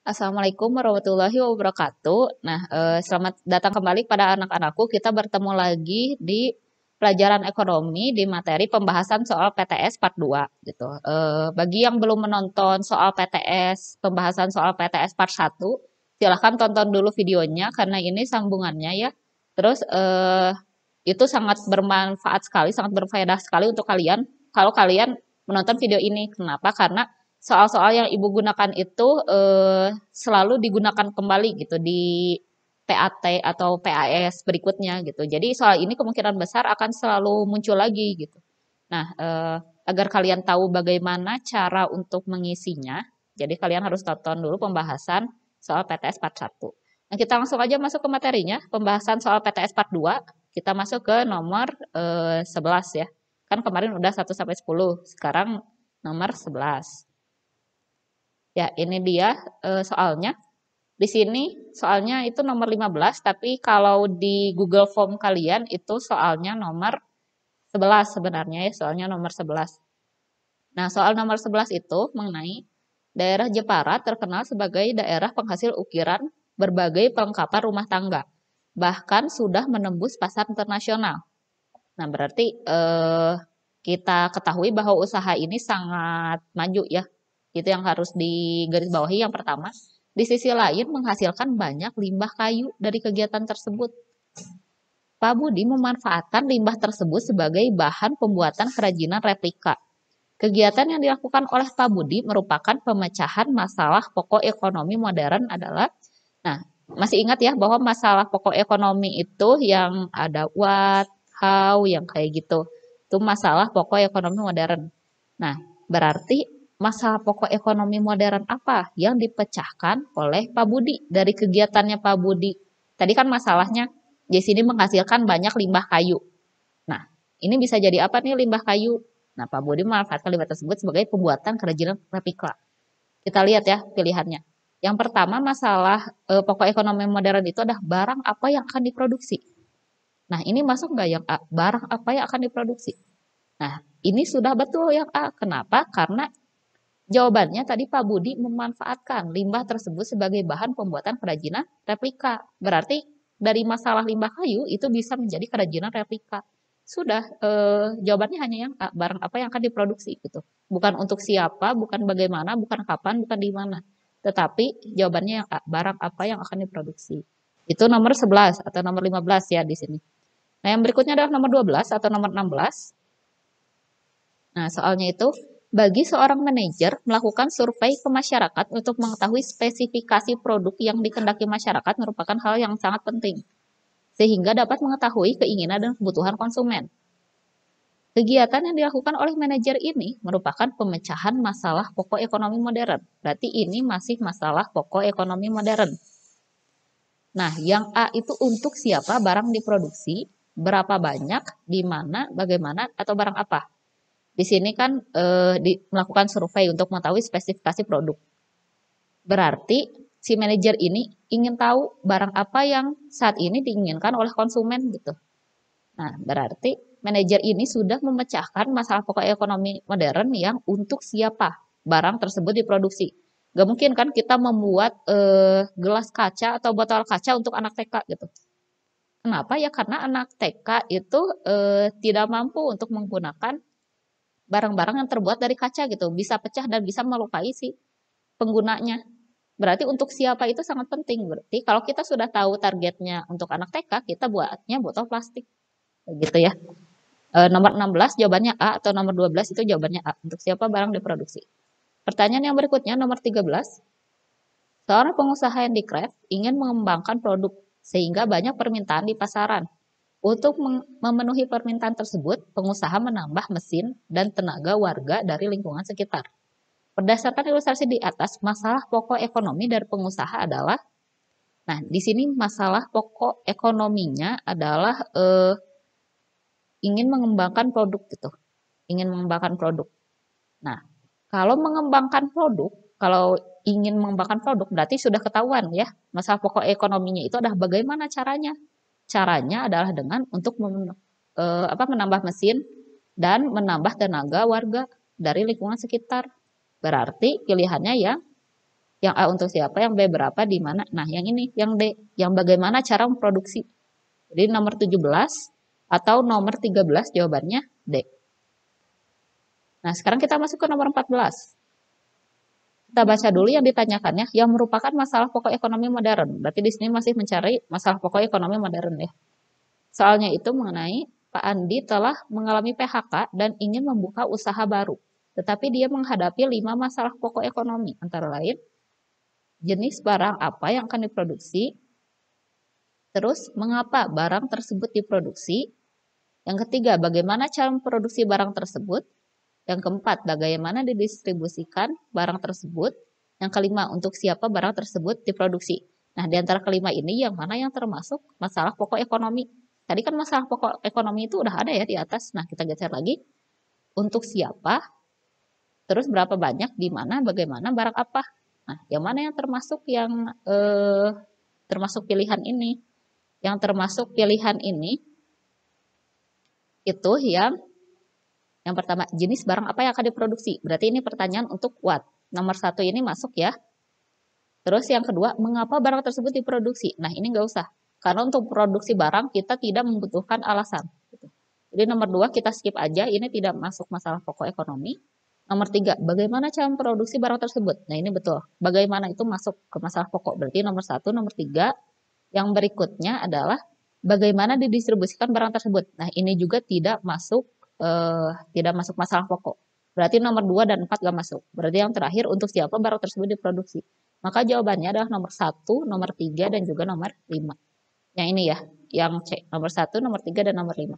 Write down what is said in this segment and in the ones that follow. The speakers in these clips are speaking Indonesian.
Assalamualaikum warahmatullahi wabarakatuh. Nah, selamat datang kembali pada anak-anakku. Kita bertemu lagi di pelajaran ekonomi di materi pembahasan soal PTS Part 2 gitu. Bagi yang belum menonton soal PTS, pembahasan soal PTS Part 1, silahkan tonton dulu videonya karena ini sambungannya ya. Terus itu sangat bermanfaat sekali, sangat berfaedah sekali untuk kalian kalau kalian menonton video ini. Kenapa? Karena soal-soal yang ibu gunakan itu selalu digunakan kembali gitu di PAT atau PAS berikutnya gitu. Jadi soal ini kemungkinan besar akan selalu muncul lagi gitu. Nah, agar kalian tahu bagaimana cara untuk mengisinya, jadi kalian harus tonton dulu pembahasan soal PTS Part 1. Nah, kita langsung aja masuk ke materinya, pembahasan soal PTS Part 2. Kita masuk ke nomor 11 ya. Kan kemarin udah 1 sampai 10, sekarang nomor 11. Ya, ini dia soalnya. Di sini soalnya itu nomor 15, tapi kalau di Google Form kalian itu soalnya nomor 11 sebenarnya ya, soalnya nomor 11. Nah, soal nomor 11 itu mengenai daerah Jepara terkenal sebagai daerah penghasil ukiran berbagai perlengkapan rumah tangga. Bahkan sudah menembus pasar internasional. Nah, berarti kita ketahui bahwa usaha ini sangat maju ya. Itu yang harus digarisbawahi yang pertama. Di sisi lain menghasilkan banyak limbah kayu dari kegiatan tersebut. Pak Budi memanfaatkan limbah tersebut sebagai bahan pembuatan kerajinan replika. Kegiatan yang dilakukan oleh Pak Budi merupakan pemecahan masalah pokok ekonomi modern adalah, nah, masih ingat ya bahwa masalah pokok ekonomi itu yang ada what, how, yang kayak gitu. Itu masalah pokok ekonomi modern. Nah, berarti masalah pokok ekonomi modern apa yang dipecahkan oleh Pak Budi dari kegiatannya Pak Budi? Tadi kan masalahnya di sini menghasilkan banyak limbah kayu. Nah, ini bisa jadi apa nih limbah kayu? Nah, Pak Budi memanfaatkan limbah tersebut sebagai pembuatan kerajinan replika. Kita lihat ya pilihannya. Yang pertama masalah pokok ekonomi modern itu adalah barang apa yang akan diproduksi. Nah, ini masuk nggak yang A? Barang apa yang akan diproduksi? Nah, ini sudah betul yang A. Kenapa? Karena jawabannya tadi Pak Budi memanfaatkan limbah tersebut sebagai bahan pembuatan kerajinan replika. Berarti dari masalah limbah kayu itu bisa menjadi kerajinan replika. Sudah, jawabannya hanya yang A, barang apa yang akan diproduksi gitu. Bukan untuk siapa, bukan bagaimana, bukan kapan, bukan di mana. Tetapi jawabannya yang A, barang apa yang akan diproduksi. Itu nomor 11 atau nomor 15 ya di sini. Nah, yang berikutnya adalah nomor 12 atau nomor 16. Nah, soalnya itu, bagi seorang manajer melakukan survei ke masyarakat untuk mengetahui spesifikasi produk yang dikendaki masyarakat merupakan hal yang sangat penting, sehingga dapat mengetahui keinginan dan kebutuhan konsumen. Kegiatan yang dilakukan oleh manajer ini merupakan pemecahan masalah pokok ekonomi modern. Berarti ini masih masalah pokok ekonomi modern. Nah, yang A itu untuk siapa barang diproduksi, berapa banyak, di mana, bagaimana, atau barang apa. Di sini kan melakukan survei untuk mengetahui spesifikasi produk. Berarti si manajer ini ingin tahu barang apa yang saat ini diinginkan oleh konsumen gitu. Nah, berarti manajer ini sudah memecahkan masalah pokok ekonomi modern yang untuk siapa barang tersebut diproduksi. Gak mungkin kan kita membuat gelas kaca atau botol kaca untuk anak TK gitu. Kenapa ya? Karena anak TK itu tidak mampu untuk menggunakan barang-barang yang terbuat dari kaca gitu, bisa pecah dan bisa melukai si penggunanya. Berarti untuk siapa itu sangat penting. Berarti kalau kita sudah tahu targetnya untuk anak TK, kita buatnya botol plastik. Gitu ya. Nomor 16 jawabannya A atau nomor 12 itu jawabannya A. Untuk siapa barang diproduksi. Pertanyaan yang berikutnya nomor 13. Seorang pengusaha handicraft ingin mengembangkan produk sehingga banyak permintaan di pasaran. Untuk memenuhi permintaan tersebut, pengusaha menambah mesin dan tenaga warga dari lingkungan sekitar. Berdasarkan ilustrasi di atas, masalah pokok ekonomi dari pengusaha adalah, nah di sini masalah pokok ekonominya adalah ingin mengembangkan produk gitu, ingin mengembangkan produk. Nah, kalau mengembangkan produk, kalau ingin mengembangkan produk berarti sudah ketahuan ya, masalah pokok ekonominya itu adalah bagaimana caranya. Caranya adalah dengan untuk menambah mesin dan menambah tenaga warga dari lingkungan sekitar. Berarti pilihannya ya Yang A untuk siapa, yang B berapa, di mana. Nah, yang ini, yang D, yang bagaimana cara memproduksi. Jadi nomor 17 atau nomor 13 jawabannya D. Nah, sekarang kita masuk ke nomor 14. Kita baca dulu yang ditanyakannya, yang merupakan masalah pokok ekonomi modern. Berarti di sini masih mencari masalah pokok ekonomi modern ya. Soalnya itu mengenai Pak Andi telah mengalami PHK dan ingin membuka usaha baru. Tetapi dia menghadapi 5 masalah pokok ekonomi, antara lain jenis barang apa yang akan diproduksi, terus mengapa barang tersebut diproduksi, yang ketiga bagaimana cara memproduksi barang tersebut, yang keempat bagaimana didistribusikan barang tersebut, yang kelima untuk siapa barang tersebut diproduksi. Nah, di antara kelima ini yang mana yang termasuk masalah pokok ekonomi? Tadi kan masalah pokok ekonomi itu udah ada ya di atas. Nah, kita geser lagi. Untuk siapa, terus berapa banyak, di mana, bagaimana, barang apa. Nah, yang mana yang termasuk pilihan ini? Yang termasuk pilihan ini itu yang pertama, jenis barang apa yang akan diproduksi. Berarti ini pertanyaan untuk what. Nomor 1 ini masuk ya. Terus yang kedua, mengapa barang tersebut diproduksi? Nah, ini nggak usah. Karena untuk produksi barang kita tidak membutuhkan alasan. Jadi nomor 2 kita skip aja, ini tidak masuk masalah pokok ekonomi. Nomor 3, bagaimana cara memproduksi barang tersebut? Nah, ini betul. Bagaimana itu masuk ke masalah pokok. Berarti nomor 1, nomor 3. Yang berikutnya adalah bagaimana didistribusikan barang tersebut. Nah, ini juga tidak masuk masalah pokok. Berarti nomor 2 dan 4 gak masuk. Berarti yang terakhir untuk siapa barang tersebut diproduksi. Maka jawabannya adalah nomor 1, nomor 3, dan juga nomor 5. Yang ini ya, yang C. Nomor 1, nomor 3, dan nomor 5.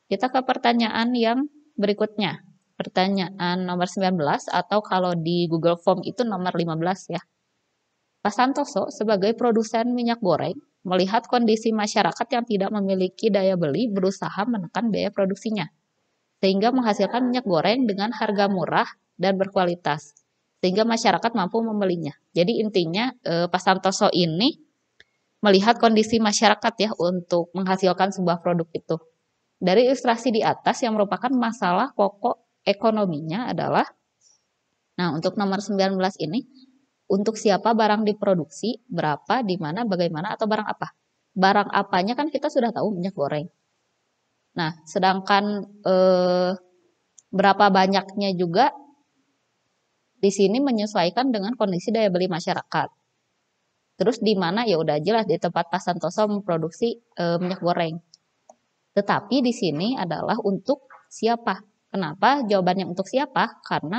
Kita ke pertanyaan yang berikutnya. Pertanyaan nomor 19 atau kalau di Google Form itu nomor 15 ya. Pak Santoso sebagai produsen minyak goreng melihat kondisi masyarakat yang tidak memiliki daya beli berusaha menekan biaya produksinya sehingga menghasilkan minyak goreng dengan harga murah dan berkualitas sehingga masyarakat mampu membelinya. Jadi intinya Pak Santoso ini melihat kondisi masyarakat ya untuk menghasilkan sebuah produk itu. Dari ilustrasi di atas yang merupakan masalah pokok ekonominya adalah, nah untuk nomor 19 ini, untuk siapa barang diproduksi, berapa, di mana, bagaimana, atau barang apa. Barang apanya kan kita sudah tahu minyak goreng. Nah, sedangkan berapa banyaknya juga di sini menyesuaikan dengan kondisi daya beli masyarakat. Terus di mana ya udah jelas di tempat Pak Santoso memproduksi minyak goreng. Tetapi di sini adalah untuk siapa? Kenapa? Jawabannya untuk siapa? Karena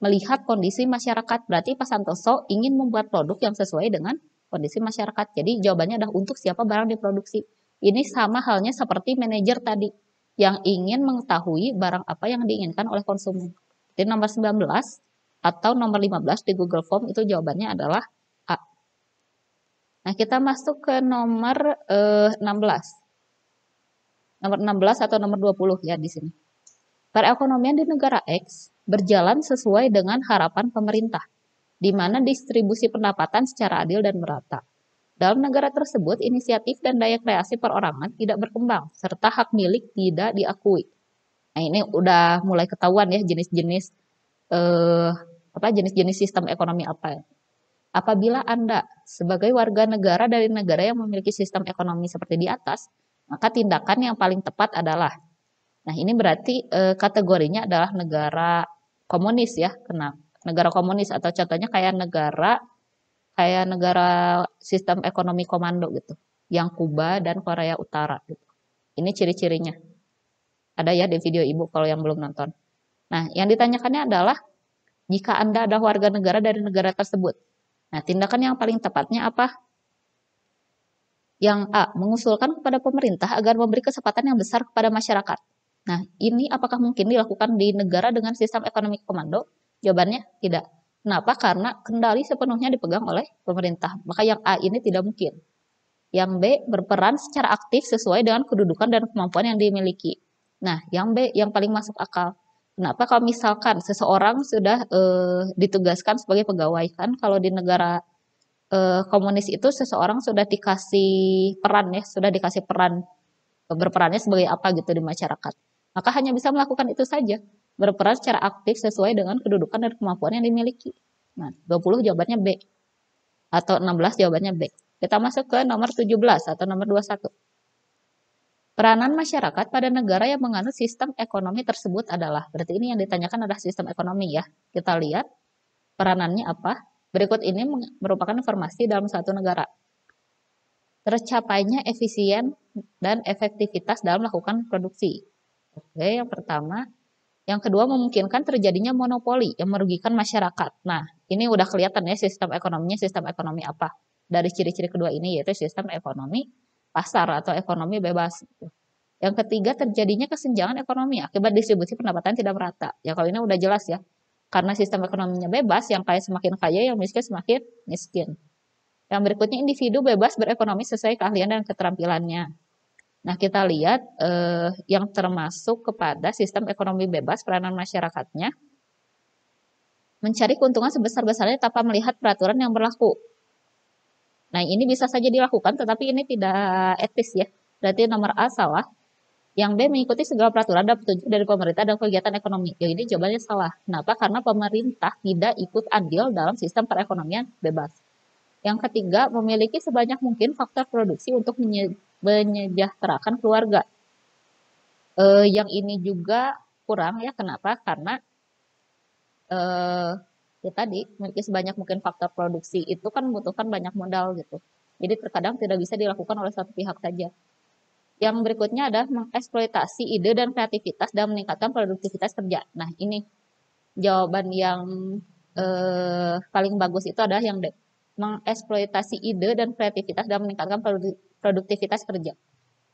melihat kondisi masyarakat. Berarti Pak Santoso ingin membuat produk yang sesuai dengan kondisi masyarakat. Jadi jawabannya adalah untuk siapa barang diproduksi. Ini sama halnya seperti manajer tadi yang ingin mengetahui barang apa yang diinginkan oleh konsumen. Jadi nomor 19 atau nomor 15 di Google Form itu jawabannya adalah A. Nah, kita masuk ke nomor 16. Nomor 16 atau nomor 20 ya di sini. Perekonomian di negara X berjalan sesuai dengan harapan pemerintah, di mana distribusi pendapatan secara adil dan merata. Dalam negara tersebut, inisiatif dan daya kreasi perorangan tidak berkembang, serta hak milik tidak diakui. Nah, ini udah mulai ketahuan ya jenis-jenis jenis-jenis sistem ekonomi apa. Apabila Anda sebagai warga negara dari negara yang memiliki sistem ekonomi seperti di atas, maka tindakan yang paling tepat adalah, nah ini berarti kategorinya adalah negara komunis ya, negara komunis atau contohnya kayak negara sistem ekonomi komando gitu, yang Kuba dan Korea Utara gitu. Ini ciri-cirinya. Ada ya di video Ibu kalau yang belum nonton. Nah, yang ditanyakannya adalah jika Anda adalah warga negara dari negara tersebut. Nah, tindakan yang paling tepatnya apa? Yang A, mengusulkan kepada pemerintah agar memberi kesempatan yang besar kepada masyarakat. Nah, ini apakah mungkin dilakukan di negara dengan sistem ekonomi komando? Jawabannya tidak. Kenapa? Karena kendali sepenuhnya dipegang oleh pemerintah. Maka yang A ini tidak mungkin. Yang B, berperan secara aktif sesuai dengan kedudukan dan kemampuan yang dimiliki. Nah, yang B yang paling masuk akal. Kenapa kalau misalkan seseorang sudah ditugaskan sebagai pegawai, kan kalau di negara komunis itu seseorang sudah dikasih peran ya, sudah dikasih peran, berperannya sebagai apa gitu di masyarakat. Maka hanya bisa melakukan itu saja, berperan secara aktif sesuai dengan kedudukan dan kemampuan yang dimiliki. Nah, 20 jawabannya B. Atau 16 jawabannya B. Kita masuk ke nomor 17 atau nomor 21. Peranan masyarakat pada negara yang menganut sistem ekonomi tersebut adalah, berarti ini yang ditanyakan adalah sistem ekonomi ya. Kita lihat peranannya apa. Berikut ini merupakan informasi dalam satu negara. Tercapainya efisien dan efektivitas dalam melakukan produksi. Oke, yang pertama. Yang kedua, memungkinkan terjadinya monopoli yang merugikan masyarakat. Nah, ini udah kelihatan ya sistem ekonominya, sistem ekonomi apa. Dari ciri-ciri kedua ini, yaitu sistem ekonomi pasar atau ekonomi bebas. Yang ketiga, terjadinya kesenjangan ekonomi akibat distribusi pendapatan tidak merata. Ya, kalau ini udah jelas ya. Karena sistem ekonominya bebas, yang kaya semakin kaya, yang miskin semakin miskin. Yang berikutnya, individu bebas berekonomi sesuai keahlian dan keterampilannya. Nah, kita lihat yang termasuk kepada sistem ekonomi bebas peranan masyarakatnya mencari keuntungan sebesar-besarnya tanpa melihat peraturan yang berlaku. Nah, ini bisa saja dilakukan, tetapi ini tidak etis ya. Berarti nomor A salah. Yang B mengikuti segala peraturan dan petunjuk dari pemerintah dan kegiatan ekonomi. Yang ini jawabannya salah. Kenapa? Karena pemerintah tidak ikut andil dalam sistem perekonomian bebas. Yang ketiga, memiliki sebanyak mungkin faktor produksi untuk menyejahterakan keluarga. Yang ini juga kurang ya, kenapa? Karena ya tadi, memiliki sebanyak mungkin faktor produksi itu kan membutuhkan banyak modal gitu. Jadi terkadang tidak bisa dilakukan oleh satu pihak saja. Yang berikutnya adalah mengeksploitasi ide dan kreativitas dan meningkatkan produktivitas kerja. Nah, ini jawaban yang paling bagus itu adalah yang D. Mengeksploitasi ide dan kreativitas dan meningkatkan produktivitas kerja.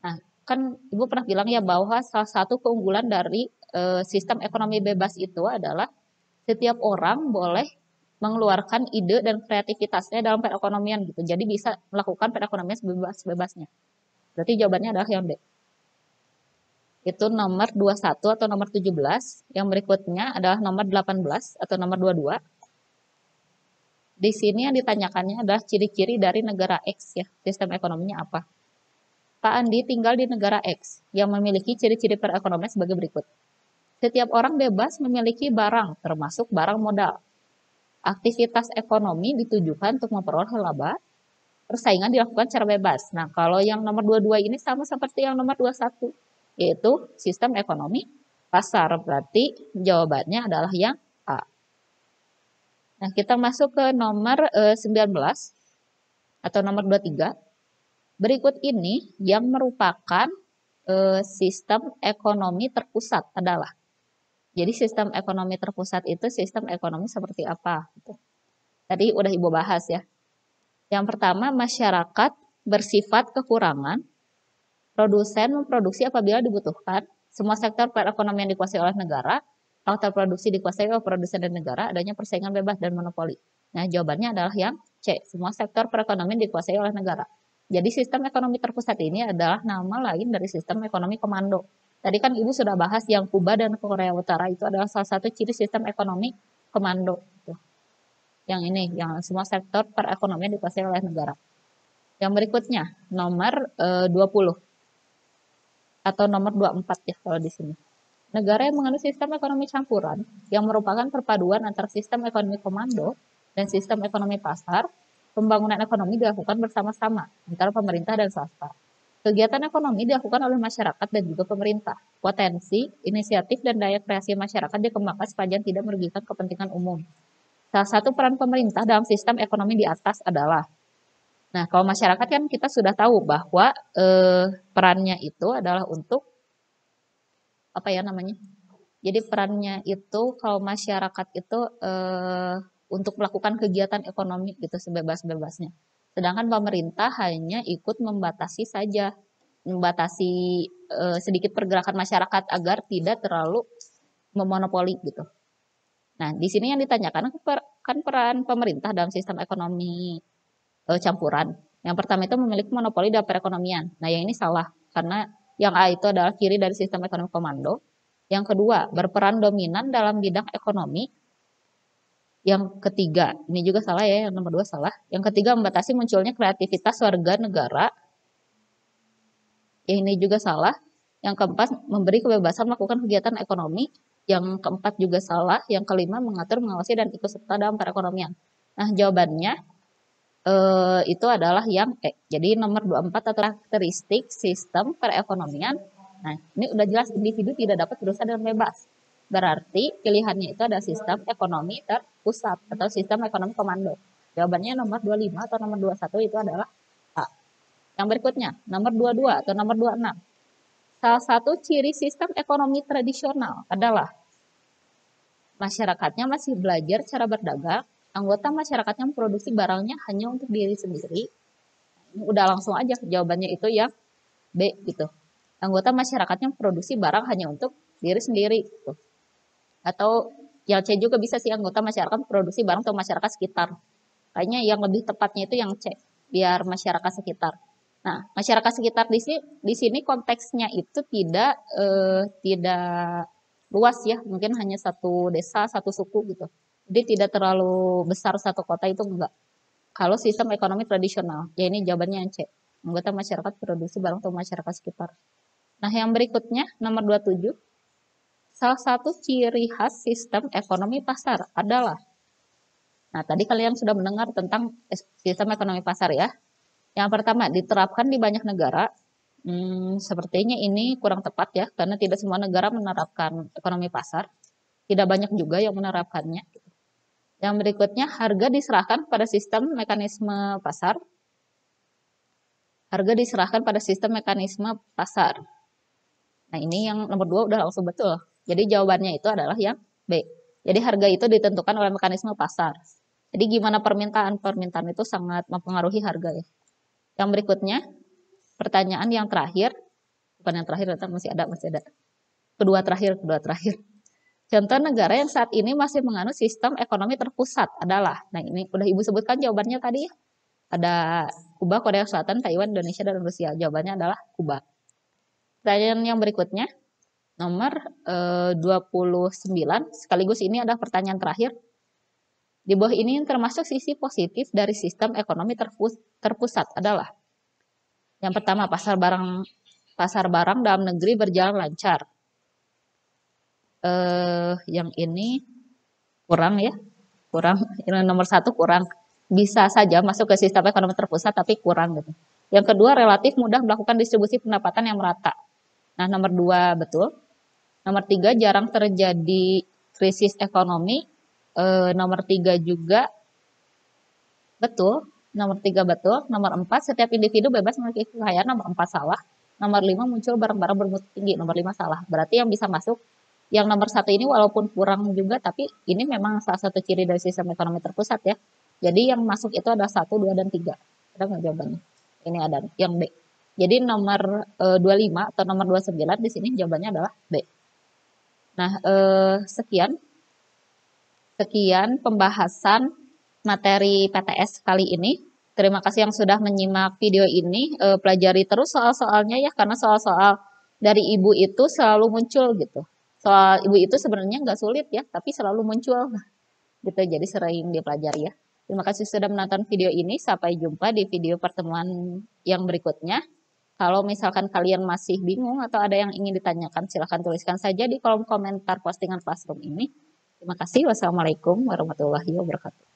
Nah, kan Ibu pernah bilang ya bahwa salah satu keunggulan dari sistem ekonomi bebas itu adalah setiap orang boleh mengeluarkan ide dan kreativitasnya dalam perekonomian gitu. Jadi bisa melakukan perekonomian sebebas-bebasnya. Berarti jawabannya adalah yang D. Itu nomor 21 atau nomor 17. Yang berikutnya adalah nomor 18 atau nomor 22. Di sini yang ditanyakannya adalah ciri-ciri dari negara X ya. Sistem ekonominya apa? Pak Andi tinggal di negara X yang memiliki ciri-ciri perekonomian sebagai berikut. Setiap orang bebas memiliki barang, termasuk barang modal. Aktivitas ekonomi ditujukan untuk memperoleh laba. Persaingan dilakukan secara bebas. Nah, kalau yang nomor 22 ini sama seperti yang nomor 21, yaitu sistem ekonomi pasar. Berarti jawabannya adalah yang A. Nah, kita masuk ke nomor 19 atau nomor 23. Berikut ini yang merupakan sistem ekonomi terpusat adalah. Jadi sistem ekonomi terpusat itu sistem ekonomi seperti apa? Tadi udah Ibu bahas ya. Yang pertama, masyarakat bersifat kekurangan, produsen memproduksi apabila dibutuhkan, semua sektor perekonomian dikuasai oleh negara, faktor produksi dikuasai oleh produsen dan negara, adanya persaingan bebas dan monopoli. Nah, jawabannya adalah yang C, semua sektor perekonomian dikuasai oleh negara. Jadi sistem ekonomi terpusat ini adalah nama lain dari sistem ekonomi komando. Tadi kan Ibu sudah bahas yang Kuba dan Korea Utara itu adalah salah satu ciri sistem ekonomi komando. Yang ini, yang semua sektor perekonomian dikuasai oleh negara. Yang berikutnya, nomor 20 atau nomor 24 ya kalau di sini. Negara yang menganut sistem ekonomi campuran yang merupakan perpaduan antara sistem ekonomi komando dan sistem ekonomi pasar, pembangunan ekonomi dilakukan bersama-sama antara pemerintah dan swasta. Kegiatan ekonomi dilakukan oleh masyarakat dan juga pemerintah. Potensi, inisiatif, dan daya kreasi masyarakat dikembangkan sepanjang tidak merugikan kepentingan umum. Salah satu peran pemerintah dalam sistem ekonomi di atas adalah, nah kalau masyarakat kan kita sudah tahu bahwa perannya itu adalah untuk apa ya namanya? Jadi perannya itu kalau masyarakat itu untuk melakukan kegiatan ekonomi gitu sebebas-bebasnya. Sedangkan pemerintah hanya ikut membatasi saja, membatasi sedikit pergerakan masyarakat agar tidak terlalu memonopoli gitu. Nah, di sini yang ditanyakan kan peran pemerintah dalam sistem ekonomi campuran. Yang pertama itu memiliki monopoli dalam perekonomian. Nah, yang ini salah karena yang A itu adalah ciri dari sistem ekonomi komando. Yang kedua, berperan dominan dalam bidang ekonomi. Yang ketiga, ini juga salah ya, yang nomor 2 salah. Yang ketiga, membatasi munculnya kreativitas warga negara. Yang ini juga salah. Yang keempat, memberi kebebasan melakukan kegiatan ekonomi. Yang keempat juga salah. Yang kelima, mengatur, mengawasi, dan ikut serta dalam perekonomian. Nah, jawabannya itu adalah yang E. Jadi nomor 24 atau karakteristik sistem perekonomian. Nah, ini udah jelas individu tidak dapat berusaha dengan bebas. Berarti pilihannya itu ada sistem ekonomi terpusat atau sistem ekonomi komando. Jawabannya nomor 25 atau nomor 21 itu adalah A. Yang berikutnya, nomor 22 atau nomor 26. Salah satu ciri sistem ekonomi tradisional adalah masyarakatnya masih belajar cara berdagang, anggota masyarakatnya memproduksi barangnya hanya untuk diri sendiri. Ini udah langsung aja jawabannya itu yang B gitu. Anggota masyarakatnya memproduksi barang hanya untuk diri sendiri gitu. Atau yang C juga bisa sih, anggota masyarakat memproduksi barang untuk masyarakat sekitar. Kayaknya yang lebih tepatnya itu yang C, biar masyarakat sekitar. Nah, masyarakat sekitar di sini konteksnya itu tidak luas ya, mungkin hanya satu desa, satu suku gitu. Jadi tidak terlalu besar satu kota itu enggak. Kalau sistem ekonomi tradisional, ya ini jawabannya yang C. Anggota masyarakat produksi barang untuk masyarakat sekitar. Nah, yang berikutnya nomor 27. Salah satu ciri khas sistem ekonomi pasar adalah. Nah, tadi kalian sudah mendengar tentang sistem ekonomi pasar ya. Yang pertama, diterapkan di banyak negara. Sepertinya ini kurang tepat ya, karena tidak semua negara menerapkan ekonomi pasar. Tidak banyak juga yang menerapkannya. Yang berikutnya, harga diserahkan pada sistem mekanisme pasar. Harga diserahkan pada sistem mekanisme pasar. Nah, ini yang nomor 2 udah langsung betul. Jadi jawabannya itu adalah yang B. Jadi harga itu ditentukan oleh mekanisme pasar. Jadi gimana permintaan? Permintaan itu sangat mempengaruhi harga ya. Yang berikutnya, pertanyaan yang terakhir. Bukan yang terakhir, masih ada. Kedua terakhir. Contoh negara yang saat ini masih menganut sistem ekonomi terpusat adalah. Nah, ini udah Ibu sebutkan jawabannya tadi ya. Ada Kuba, Korea Selatan, Taiwan, Indonesia, dan Rusia. Jawabannya adalah Kuba. Pertanyaan yang berikutnya, nomor 29, sekaligus ini adalah pertanyaan terakhir. Di bawah ini termasuk sisi positif dari sistem ekonomi terpusat adalah. Yang pertama, pasar barang dalam negeri berjalan lancar. Yang ini kurang ya, Ini nomor 1 kurang. Bisa saja masuk ke sistem ekonomi terpusat tapi kurang gitu. Yang kedua, relatif mudah melakukan distribusi pendapatan yang merata. Nah, nomor 2 betul. Nomor 3, jarang terjadi krisis ekonomi. Nomor 3 juga betul. Nomor 3 betul. Nomor 4, setiap individu bebas memiliki kekayaan. Nomor 4 salah. Nomor 5, muncul barang-barang bermutu tinggi. Nomor 5 salah. Berarti yang bisa masuk yang nomor 1 ini walaupun kurang juga, tapi ini memang salah satu ciri dari sistem ekonomi terpusat ya. Jadi yang masuk itu ada 1, 2, dan 3. Ada nggak jawabannya? Ini ada yang B. Jadi nomor 25 atau nomor 29 di sini jawabannya adalah B. Nah, sekian pembahasan materi PTS kali ini. Terima kasih yang sudah menyimak video ini. Pelajari terus soal-soalnya ya, karena soal-soal dari Ibu itu selalu muncul gitu. Soal Ibu itu sebenarnya nggak sulit ya, tapi selalu muncul gitu. Jadi sering dipelajari ya. Terima kasih sudah menonton video ini. Sampai jumpa di video pertemuan yang berikutnya. Kalau misalkan kalian masih bingung atau ada yang ingin ditanyakan, silahkan tuliskan saja di kolom komentar postingan Classroom ini. Terima kasih. Wassalamualaikum warahmatullahi wabarakatuh.